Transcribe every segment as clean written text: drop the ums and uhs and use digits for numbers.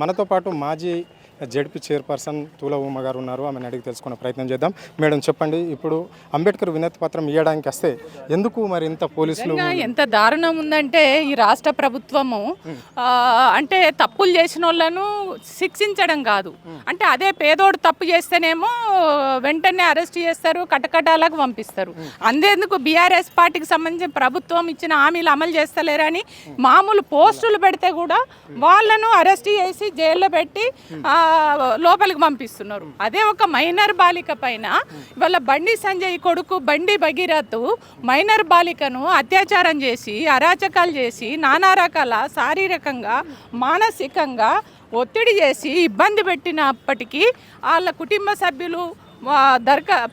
మనతో పాటు మాజీ జెడ్పీ చైర్పర్సన్ తూల ఉమ గారు ఉన్నారు. ఆమెను అడిగి తెలుసుకునే ప్రయత్నం చేద్దాం. మేడం చెప్పండి, ఇప్పుడు అంబేద్కర్ వినతి పత్రం ఇవ్వడానికి వస్తే ఎందుకు మరి ఇంత పోలీసులు ఎంత దారుణం ఉందంటే ఈ రాష్ట్ర ప్రభుత్వము అంటే తప్పులు చేసిన వాళ్ళను శిక్షించడం కాదు, అంటే అదే పేదోడు తప్పు చేస్తేనేమో వెంటనే అరెస్ట్ చేస్తారు, కటకటాలకు పంపిస్తారు. అందేందుకు బీఆర్ఎస్ పార్టీకి సంబంధించిన ప్రభుత్వం ఇచ్చిన హామీలు అమలు చేస్తలేరని మామూలు పోస్టులు పెడితే కూడా వాళ్ళను అరెస్ట్ చేసి జైల్లో పెట్టి లోపలికి పంపిస్తున్నారు. అదే ఒక మైనర్ బాలిక పైన ఇవాళ బండి సంజయ్ కొడుకు బండి భగీరథ్ మైనర్ బాలికను అత్యాచారం చేసి అరాచకాలు చేసి నానా రకాల శారీరకంగా మానసికంగా ఒత్తిడి చేసి ఇబ్బంది పెట్టినప్పటికీ వాళ్ళ కుటుంబ సభ్యులు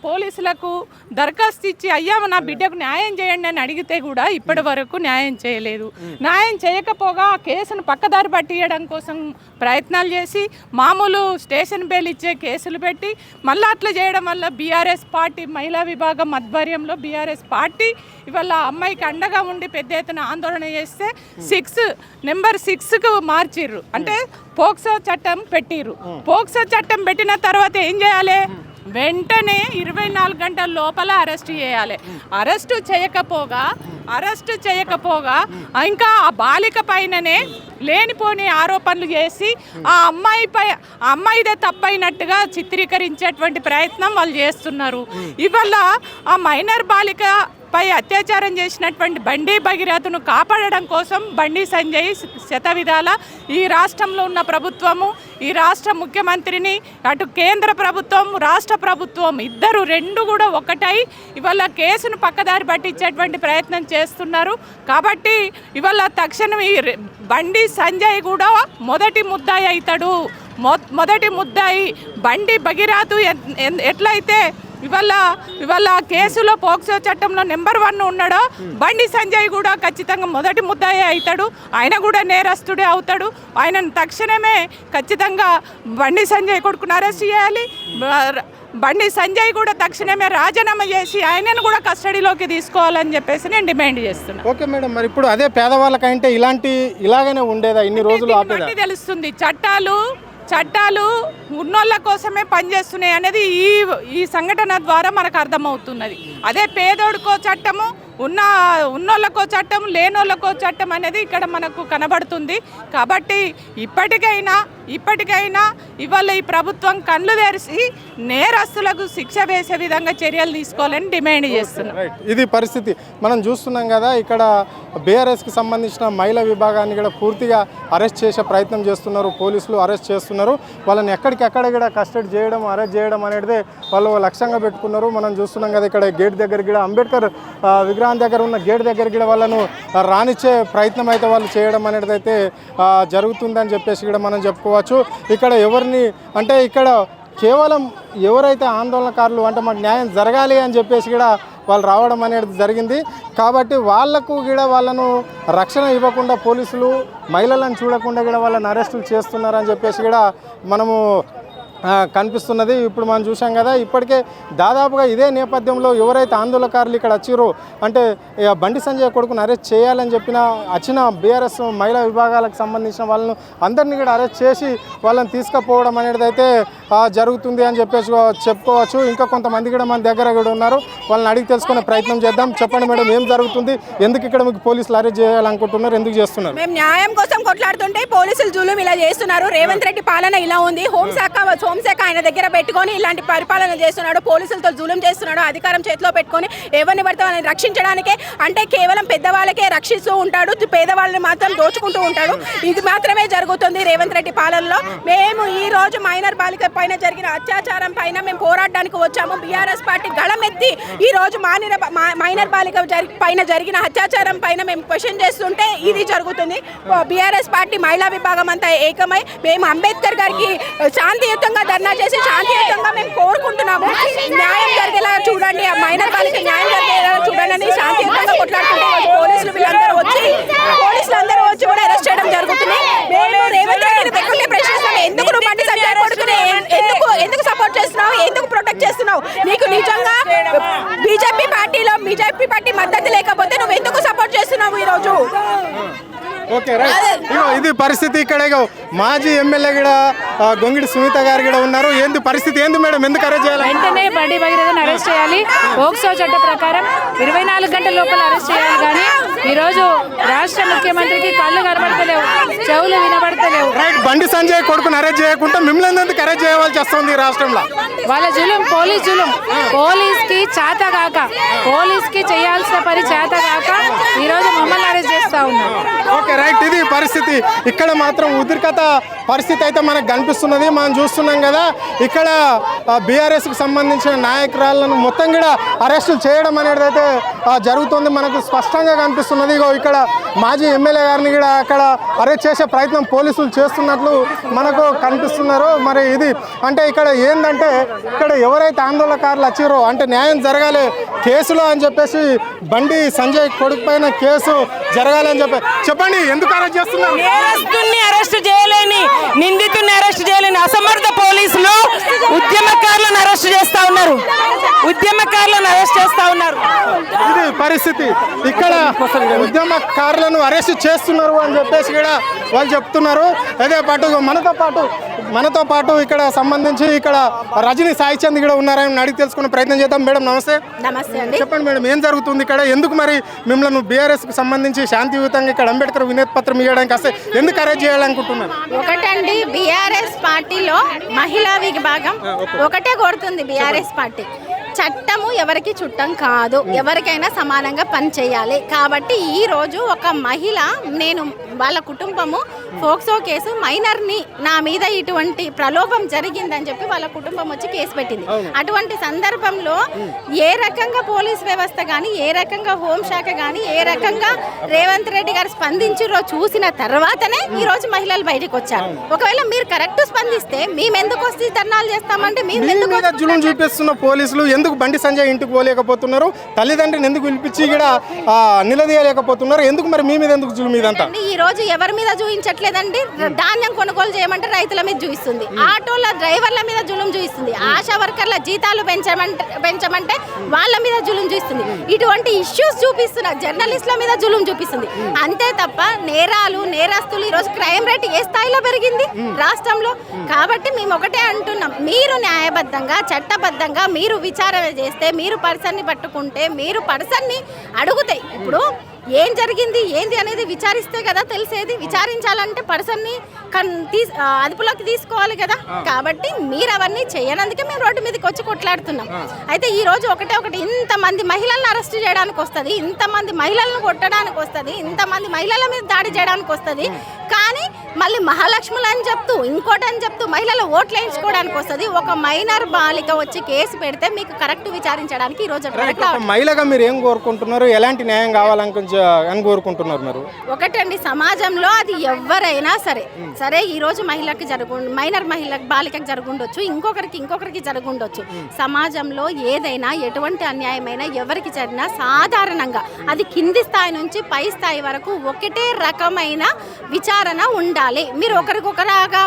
పోలీసులకు దరఖాస్తు ఇచ్చి అయ్యా నా బిడ్డకు న్యాయం చేయండి అని అడిగితే కూడా ఇప్పటి వరకు న్యాయం చేయలేదు. న్యాయం చేయకపోగా ఆ కేసును పక్కదారి పట్టియడం కోసం ప్రయత్నాలు చేసి మామూలు స్టేషన్ బెయిల్ ఇచ్చే కేసులు పెట్టి మళ్ళీ అట్లా చేయడం వల్ల బీఆర్ఎస్ పార్టీ మహిళా విభాగం ఆధ్వర్యంలో బీఆర్ఎస్ పార్టీ ఇవాళ అమ్మాయికి అండగా ఉండి పెద్ద ఎత్తున ఆందోళన చేస్తే నెంబర్ 6కు మార్చిర్రు, అంటే పోక్సో చట్టం పెట్టిర్రు. పోక్సో చట్టం పెట్టిన తర్వాత ఏం చేయాలి? వెంటనే 24 గంటల లోపల అరెస్ట్ చేయాలి. అరెస్టు చేయకపోగా ఇంకా ఆ బాలిక పైననే లేనిపోని ఆరోపణలు చేసి ఆ అమ్మాయిదే తప్పైనట్టుగా చిత్రీకరించేటువంటి ప్రయత్నం వాళ్ళు చేస్తున్నారు. ఇవాళ ఆ మైనర్ బాలిక పై అత్యాచారం చేసినటువంటి బండి భగీరథను కాపాడడం కోసం బండి సంజయ్ శతవిధాల ఈ రాష్ట్రంలో ఉన్న ప్రభుత్వము, ఈ రాష్ట్ర ముఖ్యమంత్రిని, అటు కేంద్ర ప్రభుత్వం రాష్ట్ర ప్రభుత్వం ఇద్దరు రెండు కూడా ఒకటై ఇవాళ కేసును పక్కదారి పట్టించేటువంటి ప్రయత్నం చేస్తున్నారు. కాబట్టి ఇవాళ తక్షణం ఈ బండి సంజయ్ కూడా మొదటి ముద్దాయి అవుతాడు. మొదటి ముద్దాయి బండి భగీరథ్ ఎట్లయితే ఇవాళ కేసులో పోక్సో చట్టంలో నెంబర్ 1 ఉన్నాడో బండి సంజయ్ కూడా ఖచ్చితంగా మొదటి ముద్దాయి అవుతాడు. ఆయన కూడా నేరస్తుడే అవుతాడు. ఆయనను తక్షణమే ఖచ్చితంగా బండి సంజయ్ కొడుకును అరెస్ట్ చేయాలి. బండి సంజయ్ కూడా తక్షణమే రాజీనామా చేసి ఆయనను కూడా కస్టడీలోకి తీసుకోవాలని చెప్పేసి నేను డిమాండ్ చేస్తున్నాను. ఓకే మేడం, మరి ఇప్పుడు అదే పేదవాళ్ళకంటే ఇలాగనే ఉండేదా ఇన్ని రోజులు? తెలుస్తుంది చట్టాలు ఉన్నోళ్ళ కోసమే పనిచేస్తున్నాయి అనేది ఈ సంఘటన ద్వారా మనకు అర్థమవుతున్నది. అదే పేదోడికో చట్టము, ఉన్నోళ్ళకో చట్టం, లేనోళ్ళకో చట్టం అనేది ఇక్కడ మనకు కనబడుతుంది. కాబట్టి ఇప్పటికైనా ఇవాళ ఈ ప్రభుత్వం కళ్ళు తెరిచి నేరస్తులకు శిక్ష వేసే విధంగా చర్యలు తీసుకోవాలని డిమాండ్ చేస్తున్నాం. ఇది పరిస్థితి మనం చూస్తున్నాం కదా. ఇక్కడ బీఆర్ఎస్కి సంబంధించిన మహిళా విభాగాన్ని కూడా పూర్తిగా అరెస్ట్ చేసే ప్రయత్నం చేస్తున్నారు. పోలీసులు అరెస్ట్ చేస్తున్నారు. వాళ్ళని ఎక్కడికెక్కడ కూడా కస్టడీ చేయడం, అరెస్ట్ చేయడం అనేది వాళ్ళు లక్ష్యంగా పెట్టుకున్నారు. మనం చూస్తున్నాం కదా, ఇక్కడ గేట్ దగ్గర కూడా అంబేద్కర్ విగ్రహం దగ్గర ఉన్న గేట్ దగ్గర కూడా వాళ్ళను రానిచ్చే ప్రయత్నం అయితే వాళ్ళు చేయడం అనేది అయితే జరుగుతుందని చెప్పేసి కూడా మనం చెప్పుకోవచ్చు. ఇక్కడ ఎవరిని అంటే ఇక్కడ కేవలం ఎవరైతే ఆందోళనకారులు అంటే మాకు న్యాయం జరగాలి అని చెప్పేసి కూడా వాళ్ళు రావడం అనేది జరిగింది. కాబట్టి వాళ్లకు కూడా వాళ్ళను రక్షణ ఇవ్వకుండా పోలీసులు మహిళలను చూడకుండా కూడా వాళ్ళని అరెస్టులు చేస్తున్నారని చెప్పేసి కూడా మనము కనిపిస్తున్నది. ఇప్పుడు మనం చూసాం కదా, ఇప్పటికే దాదాపుగా ఇదే నేపథ్యంలో ఎవరైతే ఆందోళనకారులు ఇక్కడ వచ్చిరో అంటే బండి సంజయ్ కొడుకును అరెస్ట్ చేయాలని వచ్చిన బీఆర్ఎస్ మహిళా విభాగాలకు సంబంధించిన వాళ్ళను అందరినీ కూడా అరెస్ట్ చేసి వాళ్ళని తీసుకుపోవడం అనేది అయితే జరుగుతుంది అని చెప్పేసి చెప్పుకోవచ్చు. ఇంకా కొంతమంది కూడా మన దగ్గర కూడా ఉన్నారు. వాళ్ళని అడిగి తెలుసుకునే ప్రయత్నం చేద్దాం. చెప్పండి మేడం, ఏం జరుగుతుంది? ఎందుకు ఇక్కడ మీకు పోలీసులు అరెస్ట్ చేయాలనుకుంటున్నారు? ఎందుకు చేస్తున్నారు? మేము న్యాయం కోసం కొట్లాడుతుంటే పోలీసులు జూలుం ఇలా చేస్తున్నారు. రేవంత్ రెడ్డి పాలన ఇలా ఉంది. హోంశాఖ ఆయన దగ్గర పెట్టుకొని ఇలాంటి పరిపాలన చేస్తున్నాడు. పోలీసులతో జూలుం చేస్తున్నాడు. అధికారం చేతిలో పెట్టుకొని ఎవరిని పడితే వాళ్ళని రక్షించడానికే, అంటే కేవలం పెద్దవాళ్ళకే రక్షిస్తూ ఉంటాడు, పేదవాళ్ళని మాత్రం దోచుకుంటూ ఉంటాడు. ఇది మాత్రమే జరుగుతుంది రేవంత్ రెడ్డి పాలనలో. మేము ఈ రోజు మైనర్ బాలిక పైన జరిగిన అత్యాచారం పైన మేము పోరాడడానికి వచ్చాము. బీఆర్ఎస్ పార్టీ గళమెత్తి ఈ రోజు మైనర్ బాలిక పైన జరిగిన అత్యాచారం పైన మేము క్వశ్చన్ చేస్తుంటే ఇది జరుగుతుంది. బీఆర్ఎస్ పార్టీ మహిళా విభాగం అంతా ఏకమై మేము అంబేద్కర్ గారికి శాంతియుతంగా ధర్నా చేసి శాంతియుతంగా మేము కోరుకుంటున్నాము. న్యాయం జరిగేలా చూడండి, ఆ మైనర్ బాలిక న్యాయం జరిగేలా చూడండి అని శాంతియుతంగా కొట్లాడుతుంటే పోలీసులందరూ వచ్చి కూడా అరెస్ట్ చేయడం జరుగుతుంది. మేము రేవంత్ రెడ్డిని పెట్టుకుంటే ప్రశ్నిస్తాం, ఎందుకు నువ్వు బండి సంజయ్ కొడుకుని ఎందుకు సపోర్ట్ చేస్తున్నావు, ఎందుకు ప్రొటెక్ట్ చేస్తున్నావు? నీకు నిజంగా బీజేపీ పార్టీ మద్దతు లేకపోతే నువ్వు ఎందుకు సపోర్ట్ చేస్తున్నావు ఈరోజు? ఓకే రైట్, ఇది పరిస్థితి ఇక్కడ ఇగో మాజీ ఎమ్మెల్యే కూడా గొంగిడి సునీత గారు కూడా ఉన్నారు. ఏంది పరిస్థితి ఏంది మేడం, ఎందుకు అరెస్ట్ చేయాలి? వెంటనే బండి భగీరథను అరెస్ట్ చేయాలి. పోక్సో చట్ట ప్రకారం 24 గంటల లోపల అరెస్ట్ చేయాలి. కానీ ఈరోజు రాష్ట్ర ముఖ్యమంత్రికి కళ్ళు కనబడతలేవు, చెవులు వినబడతలేవు. రైట్, బండి సంజయ్ కొడుకుని అరెస్ట్ చేయకుండా మిమ్మల్ని ఎందుకు అరెస్ట్ చేయవలసి వస్తుంది రాష్ట్రంలో? వాళ్ళ పోలీస్ జులుం, పోలీస్కి చేతగాక, పోలీస్కి చేయాల్సిన పని చేతగాక ఈరోజు మమ్మల్ని అరెస్ట్ చేస్తూ ఉన్నారు. ఓకే రైట్, ఇది పరిస్థితి. ఇక్కడ మాత్రం ఉద్రిక్తత పరిస్థితి అయితే మనకు కనిపిస్తున్నది. మనం చూస్తున్నాం కదా ఇక్కడ బీఆర్ఎస్కి సంబంధించిన నాయకురాలను మొత్తం కూడా అరెస్టులు చేయడం అనేది అయితే జరుగుతుంది, మనకు స్పష్టంగా కనిపిస్తున్నది. ఇగో ఇక్కడ మాజీ ఎమ్మెల్యే గారిని కూడా అక్కడ అరెస్ట్ చేసే ప్రయత్నం పోలీసులు చేస్తున్నట్లు మనకు కనిపిస్తున్నారు. మరి ఇది అంటే ఇక్కడ ఏంటంటే ఇక్కడ ఎవరైతే ఆందోళనకారులు వచ్చారో అంటే న్యాయం జరగాలి కేసులో అని చెప్పేసి బండి సంజయ్ కొడుకు పైన కేసు జరగాలని చెప్పండి, ఎందుకు అరెస్ట్ చేస్తున్నారు? నేరస్తుని అరెస్ట్ చేయలేని, నిందితుని అరెస్ట్ చేయలేని అసమర్థ పోలీసులు ఉద్యమకారులను అరెస్ట్ చేస్తా ఉన్నారు, ఉద్యమకారులను అరెస్ట్ చేస్తా ఉన్నారు. ఇది పరిస్థితి. ఇక్కడ ఉద్యమకారులను అరెస్ట్ చేస్తున్నారు అని చెప్పేసి కూడా వాళ్ళు చెప్తున్నారు. అదే పాటు మనతో పాటు ఇక్కడ సంబంధించి ఇక్కడ రజనీ సాయిచంద్ కూడా ఉన్నారని అడిగి తెలుసుకునే ప్రయత్నం చేద్దాం. మేడం నమస్తే. నమస్తే అండి. చెప్పండి మేడం, ఏం జరుగుతుంది ఇక్కడ? ఎందుకు మరి మిమ్మల్ని బీఆర్ఎస్కి సంబంధించి శాంతియుతంగా ఇక్కడ అంబేద్కర్ వినతి పత్రం ఇవ్వడానికి వస్తే ఎందుకు అరెస్ట్ చేయాలనుకుంటున్నారు? ఒకటండి, బీఆర్ఎస్ పార్టీలో మహిళా విభాగం ఒకటే కోరుతుంది. బీఆర్ఎస్ పార్టీ చట్టము ఎవరికి చుట్టం కాదు, ఎవరికైనా సమానంగా పనిచేయాలి. కాబట్టి ఈరోజు ఒక మహిళ, నేను వాళ్ళ కుటుంబము ఫోక్సో కేసు మైనర్ని నా మీద ఇటువంటి ప్రలోభం జరిగిందని చెప్పి వాళ్ళ కుటుంబం వచ్చి కేసు పెట్టింది. అటువంటి సందర్భంలో ఏ రకంగా పోలీస్ వ్యవస్థ కానీ, ఏ రకంగా హోంశాఖ కానీ, ఏ రకంగా రేవంత్ రెడ్డి గారు స్పందించారో చూసిన తర్వాతనే ఈరోజు మహిళలు బయటకు వచ్చారు. ఒకవేళ మీరు కరెక్ట్ స్పందిస్తే మేము ఎందుకు వస్తే ధర్నాలు చేస్తామంటే జులుం చూపిస్తున్న పోలీసులు ఎందుకు బండి సంజయ్ ఇంటికి పోలేకపోతున్నారు? తల్లిదండ్రిని ఎందుకు పిలిపించి కూడా నిలదీయలేకపోతున్నారు? ఎందుకు మరి మీ మీద ఎందుకు జులుం ఇదంతా? ఈ రోజు ఎవరి మీద చూపించట్లేదండి. ధాన్యం కొనుగోలు చేయమంటే రైతుల మీద చూపిస్తుంది, ఆటోల డ్రైవర్ల మీద జులుం చూపిస్తుంది, ఆశా వర్కర్ల జీతాలు పెంచమంటే వాళ్ళ మీద జులుం చూపిస్తుంది. ఇటువంటి ఇష్యూస్ చూపిస్తున్న జర్నలిస్టుల మీద జులుం చూపిస్తుంది. అంతే తప్ప నేరస్తులు ఈరోజు క్రైమ్ రేట్ ఏ స్థాయిలో పెరిగింది రాష్ట్రంలో. కాబట్టి మేము ఒకటే అంటున్నాం, మీరు న్యాయబద్ధంగా చట్టబద్ధంగా మీరు విచారణ చేస్తే, మీరు పర్సన్ని పట్టుకుంటే, మీరు పర్సన్ని అడుగుతాయి. ఇప్పుడు ఏం జరిగింది ఏంది అనేది విచారిస్తే కదా తెలిసేది. విచారించాలంటే పర్సన్ని అదుపులోకి తీసుకోవాలి కదా. కాబట్టి మీరు అవన్నీ చేయనందుకే మేము రోడ్డు మీదకి వచ్చి కొట్లాడుతున్నాం. అయితే ఈ రోజు ఒకటి ఇంతమంది మహిళలను అరెస్ట్ చేయడానికి వస్తుంది, ఇంతమంది మహిళలను కొట్టడానికి వస్తుంది, ఇంతమంది మహిళల మీద దాడి చేయడానికి వస్తుంది. కానీ మళ్ళీ మహాలక్ష్ములు అని చెప్తూ ఇంకోటి అని చెప్తూ మహిళలు ఓట్లు వేయించుకోవడానికి వస్తుంది. ఒక మైనర్ బాలిక వచ్చి కేసు పెడితే మీకు కరెక్ట్ విచారించడానికి ఈ రోజు మహిళగా మీరు ఏం కోరుకుంటున్నారు? ఎలాంటి న్యాయం కావాలని కోరుకుంటున్నారు? మీరు ఒకటండి, సమాజంలో అది ఎవరైనా సరే ఈ రోజు మహిళకి మైనర్ బాలికకి జరుగుండొచ్చు, ఇంకొకరికి జరుగుండొచ్చు. సమాజంలో ఏదైనా ఎటువంటి అన్యాయమైనా ఎవరికి జరిగినా సాధారణంగా అది కింది స్థాయి నుంచి పై స్థాయి వరకు ఒకటే రకమైన విచారణ ఉండాలి. మీరు ఒకరికొకలాగా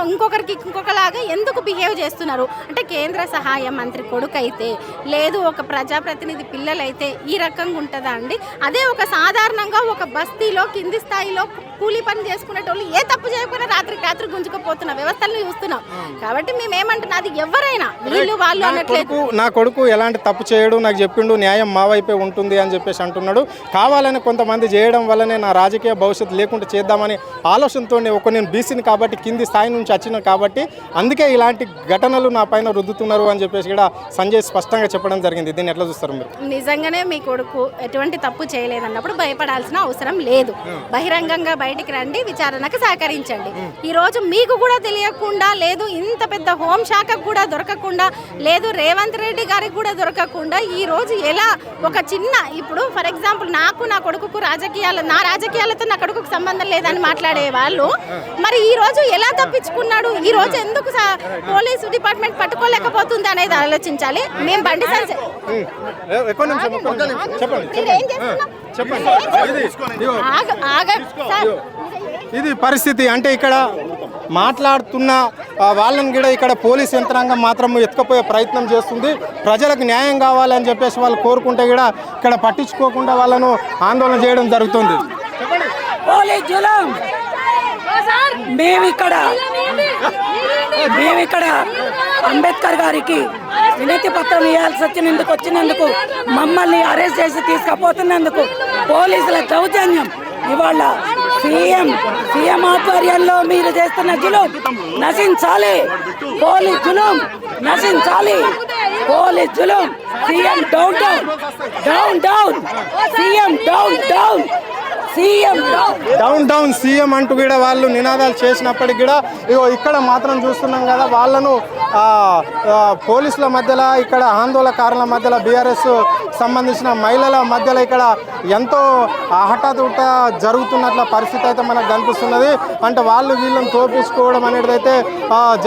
ఇంకొకలాగా ఎందుకు బిహేవ్ చేస్తున్నారు అంటే, కేంద్ర సహాయ మంత్రి కొడుకు అయితే లేదు, ఒక ప్రజాప్రతినిధి పిల్లలైతే ఈ రకంగా ఉంటుందా అండి? అదే ఒక సాధారణంగా ఒక బస్తీలో కింది స్థాయిలో కూలీ పని చేసుకునేటోళ్ళు ఏ తప్పు చేయకుండా రాత్రి గుంజుకుపోతున్న వ్యవస్థలను చూస్తున్నాం. కాబట్టి మేమేమంటున్నా, అది ఎవరైనా వీళ్ళు వాళ్ళు అన్నట్లేదు. నా కొడుకు ఎలాంటి తప్పు చేయడు, నాకు చెప్పిండు, న్యాయం మా వైపే ఉంటుంది అని చెప్పేసి అంటున్నాడు. కావాలని కొంతమంది చేయడం వల్లనే నా రాజకీయ భవిష్యత్తు లేకుండా చేద్దామని ఆలోచనతో నేను బీసీని కాబట్టి కింది స్థాయి నుంచి వచ్చిన కాబట్టి అందుకే ఇలాంటి ఘటనలు నా పైన రుద్దుతున్నారు అని చెప్పేసి కూడా సంజయ్ స్పష్టంగా చెప్పడం జరిగింది. దీన్ని ఎట్లా చూస్తారు మీరు? నిజంగానే మీ కొడుకు ఎటువంటి తప్పు చేయలేదన్నప్పుడు భయపడాల్సిన అవసరం లేదు. బహిరంగంగా బయటికి రండి, విచారణకు సహకరించండి. ఈ రోజు మీకు కూడా తెలియకుండా లేదు, ఇంత పెద్ద హోంశాఖకు కూడా దొరకకుండా లేదు, రేవంత్ రెడ్డి గారికి కూడా దొరకకుండా ఈ రోజు ఎలా ఒక చిన్న, ఇప్పుడు ఫర్ ఎగ్జాంపుల్ నా కొడుకుకు నా రాజకీయాలతో నా కొడుకుకు సంబంధం లేదని మాట్లాడే వాళ్ళు మరి ఈ రోజు ఎలా తప్పించుకున్నాడు? ఈ రోజు ఎందుకు పోలీసు డిపార్ట్మెంట్ పట్టుకోలేకపోతుంది అనేది ఆలోచించాలి. మేము బండి ఇది పరిస్థితి. అంటే ఇక్కడ మాట్లాడుతున్న వాళ్ళని కూడా ఇక్కడ పోలీస్ యంత్రాంగం మాత్రం ఎత్తుకపోయే ప్రయత్నం చేస్తుంది. ప్రజలకు న్యాయం కావాలని చెప్పేసి వాళ్ళు కోరుకుంటే కూడా ఇక్కడ పట్టించుకోకుండా వాళ్ళను ఆందోళన చేయడం జరుగుతుంది. మేమిక్కడ అంబేద్కర్ గారికి వినతి పత్రం ఇవ్వాల్సి వచ్చినందుకు మమ్మల్ని అరెస్ట్ చేసి తీసుకుపోతున్నందుకు పోలీసుల దౌర్జన్యం ఇవాళ సీఎం ఆధ్వర్యంలో మీరు చేస్తున్న జులుం నశించాలి. పోలీస్ జులుం నశించాలి. పోలీస్ జులుం. CM down down down down CM down down CM down down CM అంటూ కూడా వాళ్ళు నినాదాలు చేసినప్పటికీ కూడా ఇగో ఇక్కడ మాత్రం చూస్తున్నాం కదా వాళ్ళను పోలీసుల మధ్యలో ఇక్కడ ఆందోళనకారుల మధ్యలో బీఆర్ఎస్ సంబంధించిన మహిళల మధ్యలో ఇక్కడ ఎంతో హఠాత్తుట జరుగుతున్నట్ల పరిస్థితి అయితే మనకు కనిపిస్తున్నది. అంటే వాళ్ళు వీళ్ళని తోపించుకోవడం అనేది అయితే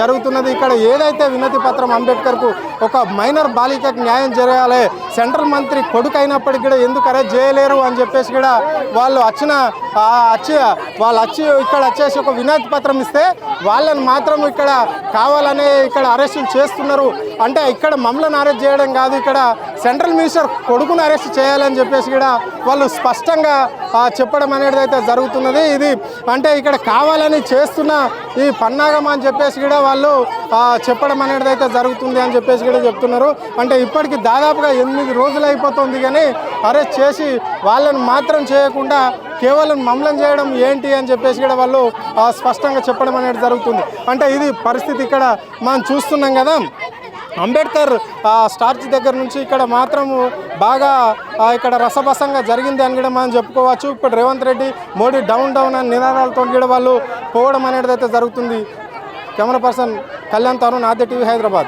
జరుగుతున్నది. ఇక్కడ ఏదైతే వినతి పత్రం అంబేద్కర్కు ఒక మైనర్ బాలికకు న్యాయం జరగాలి, సెంట్రల్ మంత్రి కొడుకు అయినప్పటికీ కూడా ఎందుకు అరెస్ట్ చేయలేరు అని చెప్పేసి కూడా వాళ్ళు వచ్చి ఇక్కడ వచ్చేసి ఒక వినతి పత్రం ఇస్తే వాళ్ళని మాత్రం ఇక్కడ కావాలనే ఇక్కడ అరెస్టులు చేస్తున్నారు. అంటే ఇక్కడ మమ్మల్ని అరెస్ట్ చేయడం కాదు, ఇక్కడ సెంట్రల్ మినిస్టర్ కొడుకును అరెస్ట్ చేయాలని చెప్పేసి కూడా వాళ్ళు స్పష్టంగా చెప్పడం అనేది అయితే జరుగుతున్నది. ఇది అంటే ఇక్కడ కావాలని చేస్తున్న ఈ పన్నాగం అని చెప్పేసి కూడా వాళ్ళు చెప్పడం అనేది అయితే జరుగుతుంది అని చెప్పేసి కూడా చెప్తున్నారు. అంటే ఇప్పటికి దాదాపుగా 8 రోజులు అయిపోతుంది కానీ అరెస్ట్ చేసి వాళ్ళని మాత్రం చేయకుండా కేవలం మమ్మల్ని చేయడం ఏంటి అని చెప్పేసి కూడా వాళ్ళు స్పష్టంగా చెప్పడం అనేది జరుగుతుంది. అంటే ఇది పరిస్థితి ఇక్కడ మనం చూస్తున్నాం కదా. అంబేద్కర్ స్టార్చ్ దగ్గర నుంచి ఇక్కడ మాత్రం బాగా ఇక్కడ రసభసంగా జరిగింది అని కూడా మనం చెప్పుకోవచ్చు. ఇప్పుడు రేవంత్ రెడ్డి మోడీ డౌన్ డౌన్ అని నినాదాలతో కూడా వాళ్ళు పోవడం అనేది అయితే జరుగుతుంది. కెమెరా పర్సన్ కళ్యాణ్ తరుణ్, ఆద్య టీవీ, హైదరాబాద్.